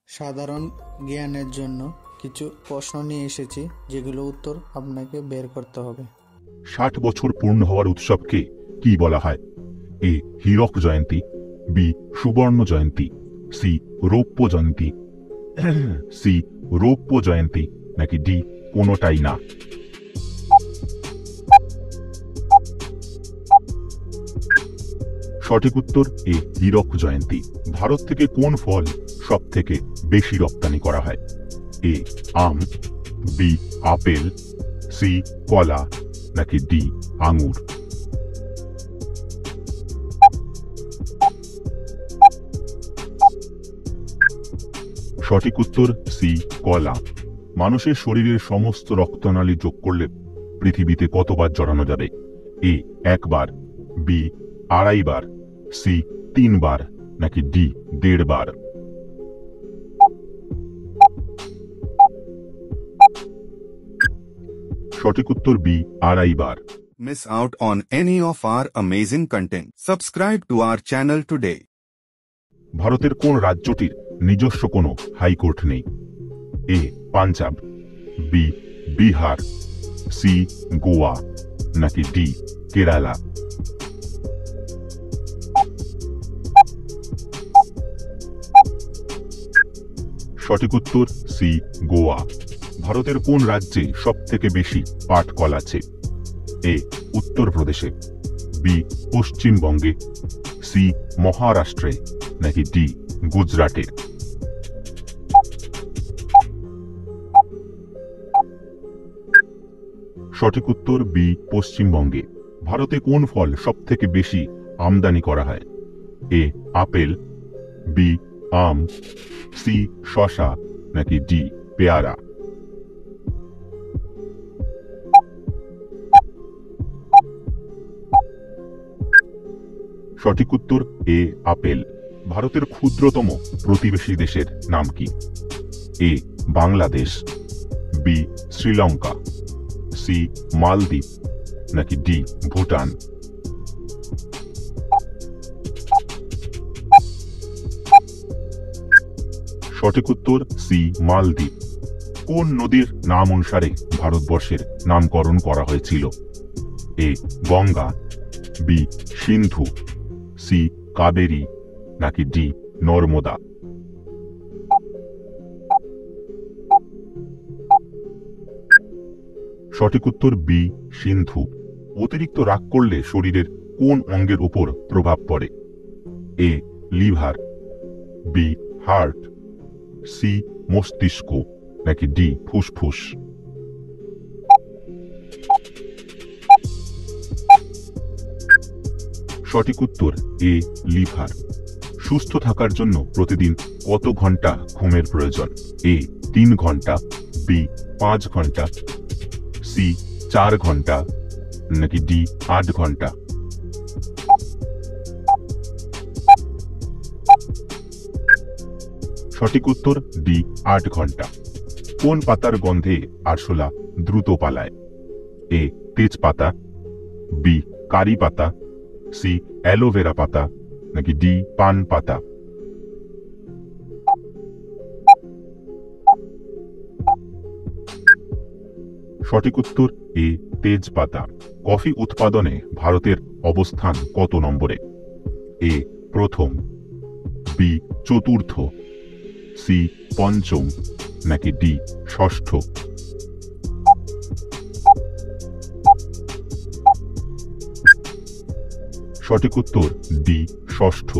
সাধারণ জ্ঞানের জন্য কিছু প্রশ্ন নিয়ে এসেছি, যেগুলো উত্তর আপনাকে বের করতে হবে। ৬০ বছর পূর্ণ হওয়ার উৎসবকে কি বলা হয়? এ হীরক জয়ন্তী, বি সুবর্ণ জয়ন্তী, সি রৌপ্য জয়ন্তী, সি রৌপ্য জয়ন্তী, নাকি ডি কোনোটাই না? সঠিক উত্তর এ হীরক জয়ন্তী। ভারত থেকে কোন ফল সব থেকে বেশি রপ্তানি করা হয়? এ আম, বি আপেল, সি কলা, নাকি ডি আঙুর? সঠিক উত্তর সি কলা। মানুষের শরীরের সমস্ত রক্তনালী যোগ করলে পৃথিবীতে কতবার জড়ানো যাবে? এ একবার, বি আড়াইবার, সি ৩ বার, নাকি ডি ১.৫ বার? সঠিক উত্তর B আড়াইবার। Miss out on any of our amazing content. Subscribe to our channel today. ভারতের কোন রাজ্যটির নিজস্ব কোনো হাইকোর্ট নেই? এ পাঞ্জাব, বি বিহার, সি গোয়া, নাকি ডি কেরালা? সঠিক উত্তর সি গোয়া। ভারতের কোন রাজ্যে সব থেকে বেশি পাট কল আছে? এ উত্তরপ্রদেশে, বি পশ্চিমবঙ্গে, সি মহারাষ্ট্রে, নাকি ডি গুজরাটে? সঠিক উত্তর বি পশ্চিমবঙ্গে। ভারতে কোন ফল সব থেকে বেশি আমদানি করা হয়? এ আপেল, বি আম, সি শসা, নাকি ডি পেয়ারা? সঠিক উত্তর এ আপেল। ভারতের ক্ষুদ্রতম প্রতিবেশী দেশের নাম কি? এ বাংলাদেশ, বি শ্রীলঙ্কা, সি মালদ্বীপ, নাকি ডি ভুটান? সঠিক উত্তর সি মালদ্বীপ। কোন নদীর নাম অনুসারে ভারতবর্ষের নামকরণ করা হয়েছিল? এ গঙ্গা, বি সিন্ধু, সি কাবেরী, নাকি ডি নর্মদা? সঠিক উত্তর বি সিন্ধু। অতিরিক্ত রাগ করলে শরীরের কোন অঙ্গের উপর প্রভাব পড়ে? A liver, B heart, C মস্তিষ্ক, নাকি ডি ফুসফুস? সঠিক উত্তর এ লিভার। সুস্থ থাকার জন্য প্রতিদিন কত ঘন্টা ঘুমের প্রয়োজন? এ ৩ ঘন্টা, বি ৫ ঘন্টা, সি ৪ ঘন্টা, নাকি ডি ৮ ঘন্টা? সঠিক উত্তর ডি ৮ ঘন্টা। কোন পাতার গন্ধে আরশোলা দ্রুত পালায়? এ তেজপাতা, বি কারি পাতা, সি অ্যালোভেরা পাতা, নাকি ডি পান পাতা? সঠিক উত্তর এ তেজপাতা। কফি উৎপাদনে ভারতের অবস্থান কত নম্বরে? এ প্রথম, বি চতুর্থ, সি পঞ্চম, নাকি ডি ষষ্ঠ? সঠিক উত্তর ডি ষষ্ঠ।